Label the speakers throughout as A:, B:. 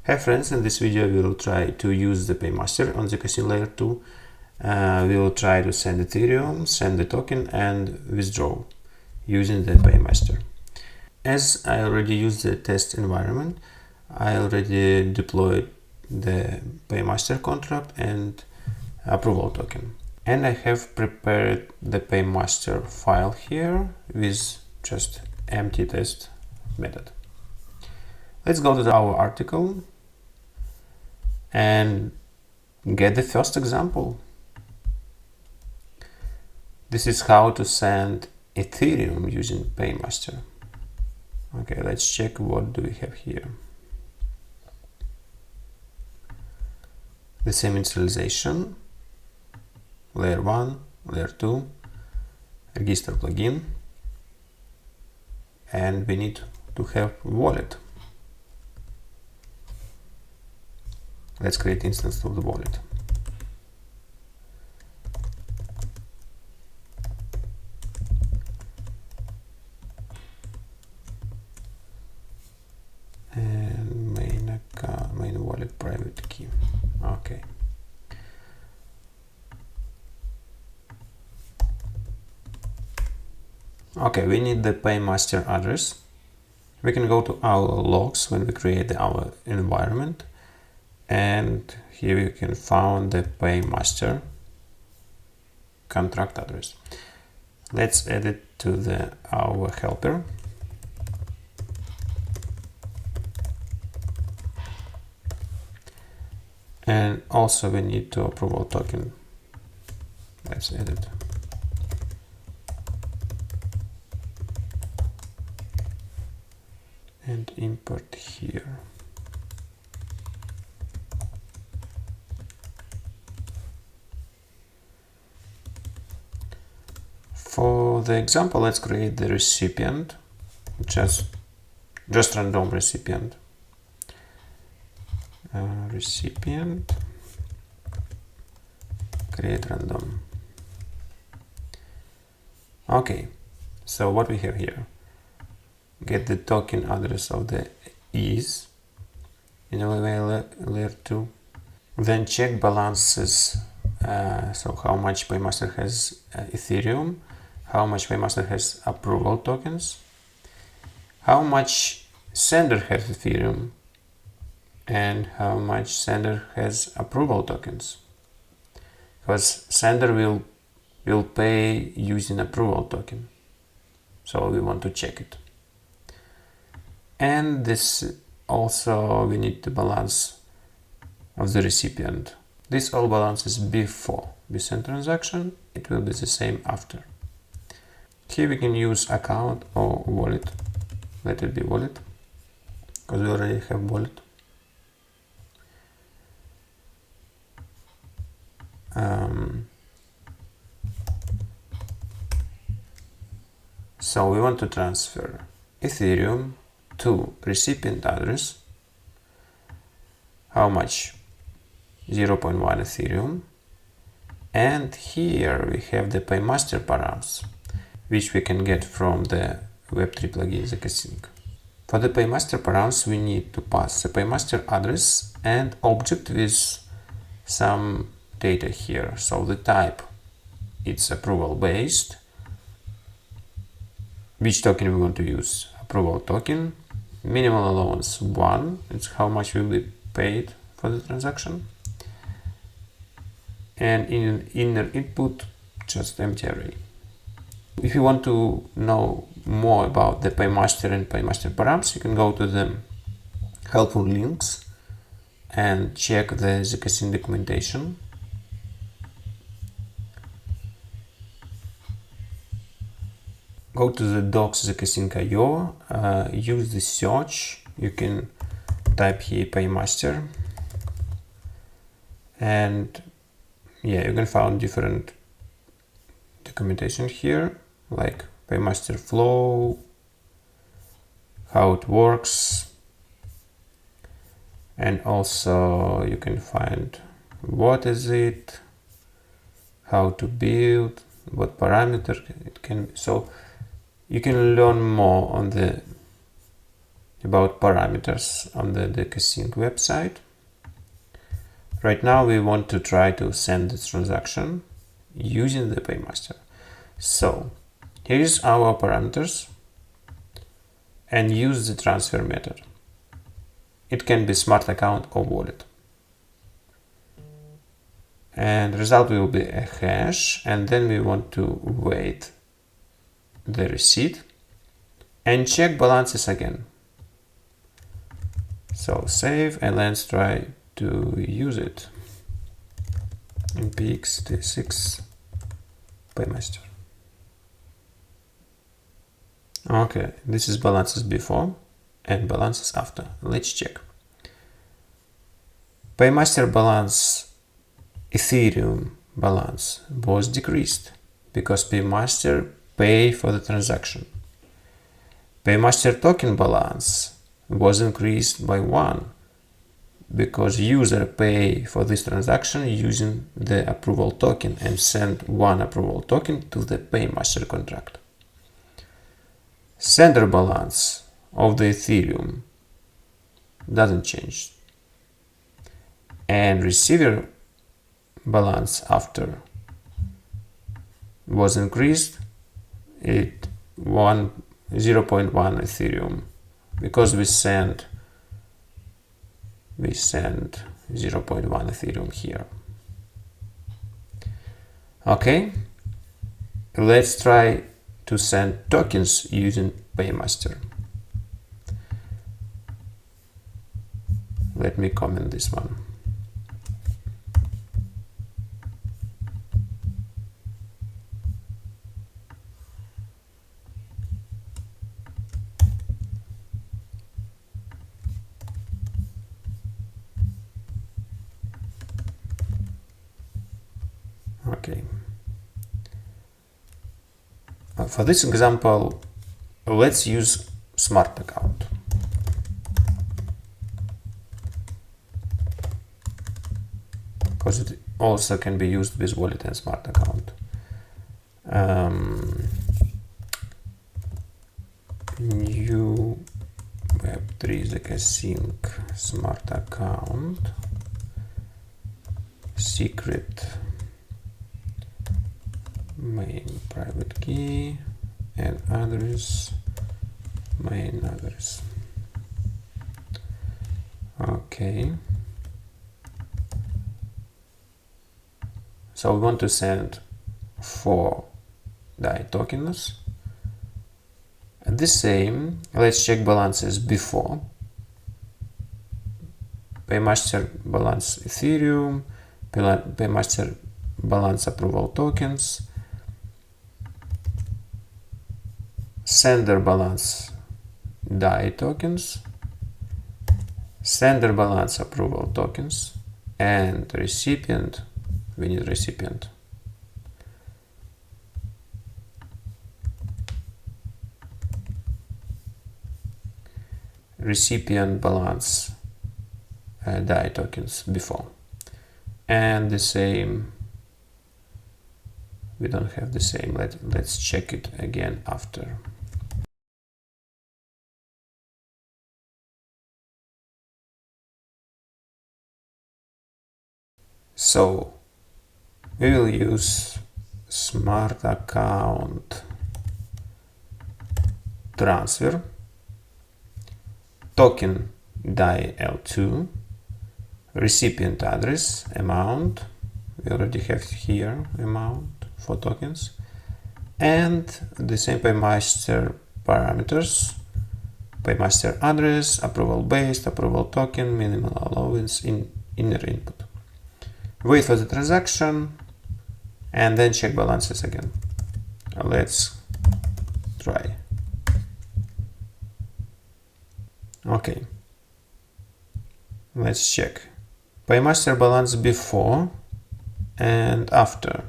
A: Hi friends, in this video we will try to use the Paymaster on ZKsync layer 2. We will try to send Ethereum, send the token and withdraw using the Paymaster. As I already used the test environment, I already deployed the Paymaster contract and approval token. And I have prepared the Paymaster file here with just empty test method. Let's go to our article and get the first example. This is how to send Ethereum using Paymaster. Okay, let's check what do we have here. The same initialization, layer 1, layer 2, register plugin, and we need to have wallet. Let's create instance of the wallet. And main wallet private key. Okay. Okay, we need the Paymaster address. We can go to our logs when we create our environment. And here you can find the Paymaster contract address. Let's add it to our helper. And also we need to approval token. Let's add it. And import here. For the example, let's create the recipient, just random recipient. Recipient, create random. Okay, so what we have here, get the token address of the is in layer 2, then check balances, so how much Paymaster has Ethereum, how much Paymaster has approval tokens, how much sender has Ethereum, and how much sender has approval tokens, because sender will pay using approval token, so we want to check it. And this also we need the balance of the recipient. This all balances before we send transaction. It will be the same after. Here we can use account or wallet. Let it be wallet, because we already have wallet. So we want to transfer Ethereum to recipient address. How much? 0.1 Ethereum. And here we have the Paymaster params, which we can get from the Web3 plugin ZKsync. For the Paymaster params, we need to pass the Paymaster address and object with some data here. So the type, it's approval based. Which token we want to use? Approval token. Minimal allowance 1. It's how much will be paid for the transaction. And in inner input, just empty array. If you want to know more about the Paymaster and Paymaster params, you can go to the helpful links and check the ZKsync documentation. Go to the docs ZKsync.io, use the search. You can type here Paymaster, and yeah, you can find different documentation here, like Paymaster flow, how it works, and also you can find what is it, how to build, what parameter it can be. So you can learn more on the about parameters on the ZKsync website. Right now we want to try to send the transaction using the Paymaster. So here is our parameters and use the transfer method. It can be smart account or wallet. And result will be a hash, and then we want to wait the receipt and check balances again. So save and let's try to use it in px-6 Paymaster. Okay, this is balances before and balances after. Let's check. Paymaster balance, Ethereum balance was decreased because Paymaster pay for the transaction. Paymaster token balance was increased by 1 because user pay for this transaction using the approval token and send 1 approval token to the Paymaster contract. Sender balance of the Ethereum doesn't change. And receiver balance after was increased at 0.1 Ethereum because we send 0.1 Ethereum here. Okay, let's try to send tokens using Paymaster. Let me comment this one. Okay. For this example, let's use smart account. Because it also can be used with wallet and smart account. New Web3 ZKsync smart account, secret main private key and address main address. Okay, so we want to send 4 DAI tokens. And the same, let's check balances before. Paymaster balance Ethereum, Paymaster balance approval tokens, sender balance DAI tokens, sender balance approval tokens, and recipient, we need recipient. Recipient balance DAI tokens before. And the same, we don't have the same, let's check it again after. So we will use smart account transfer token DAI L2, recipient address, amount, we already have here amount for tokens, and the same Paymaster parameters, Paymaster address, approval based, approval token, minimal allowance in inner input. Wait for the transaction and then check balances again. Let's try. Okay, let's check. Paymaster balance before and after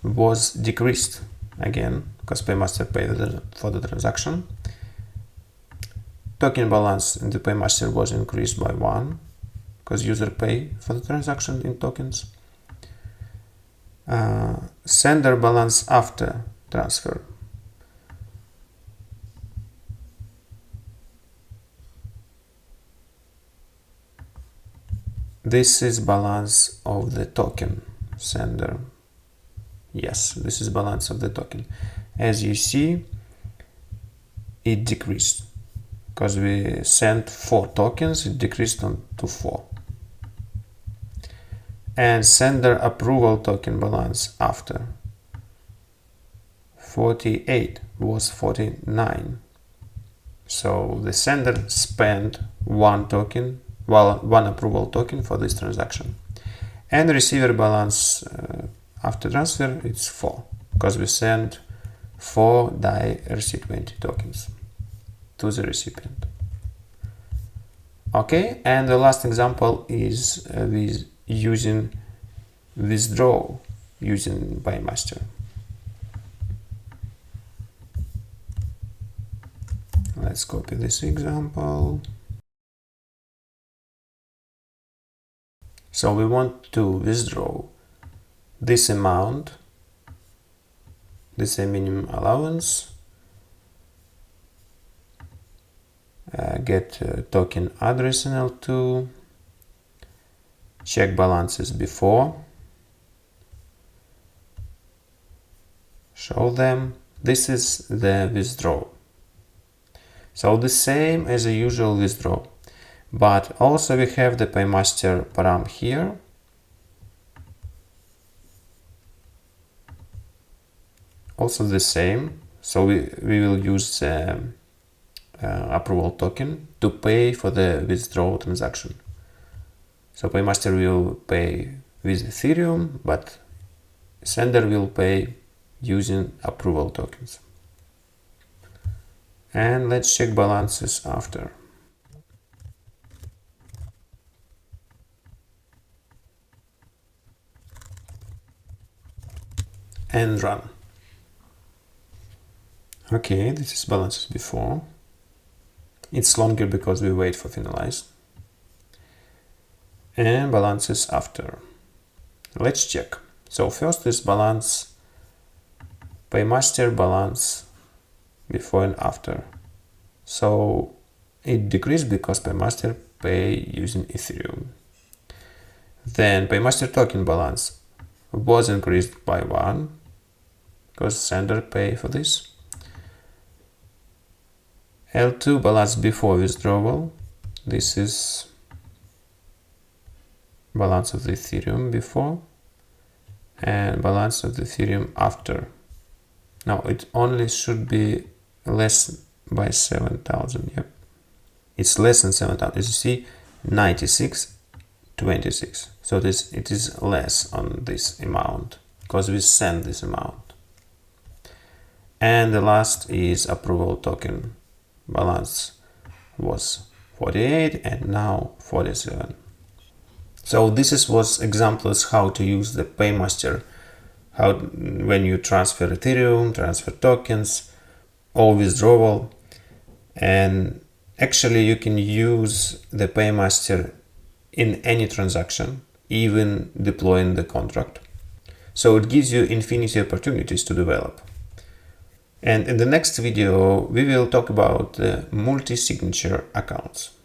A: was decreased again because Paymaster paid for the transaction. Token balance in the Paymaster was increased by 1 because user pay for the transaction in tokens. Sender balance after transfer This is balance of the token sender. Yes, this is balance of the token. As you see, it decreased because we sent 4 tokens, it decreased to 4. And sender approval token balance after 48 was 49. So the sender spent 1 token, well, 1 approval token for this transaction. And receiver balance after transfer, it's 4, because we sent 4 recipient tokens to the recipient. Okay, and the last example is with using withdraw using Paymaster. Let's copy this example. So we want to withdraw this amount. This is a minimum allowance. Get token address in L2. Check balances before. Show them. This is the withdrawal. So the same as a usual withdrawal. But also we have the Paymaster param here. Also the same. So we will use the approval token to pay for the withdrawal transaction. So Paymaster will pay with Ethereum, but sender will pay using approval tokens. And let's check balances after. And run. Okay, this is balances before. It's longer because we wait for finalize. And balances after. Let's check. So first is balance, Paymaster balance before and after. So it decreased because Paymaster pay using Ethereum. Then Paymaster token balance was increased by 1 because sender pay for this. L2 balance before withdrawal. This is balance of the Ethereum before and balance of the Ethereum after. Now it only should be less by 7,000. Yep, it's less than 7,000. As you see, 96.26. So it is less on this amount because we send this amount. And the last is approval token balance was 48 and now 47. So this was examples how to use the Paymaster, how when you transfer Ethereum, transfer tokens, or withdrawal. And actually you can use the Paymaster in any transaction, even deploying the contract. So it gives you infinity opportunities to develop. And in the next video, we will talk about the multi-signature accounts.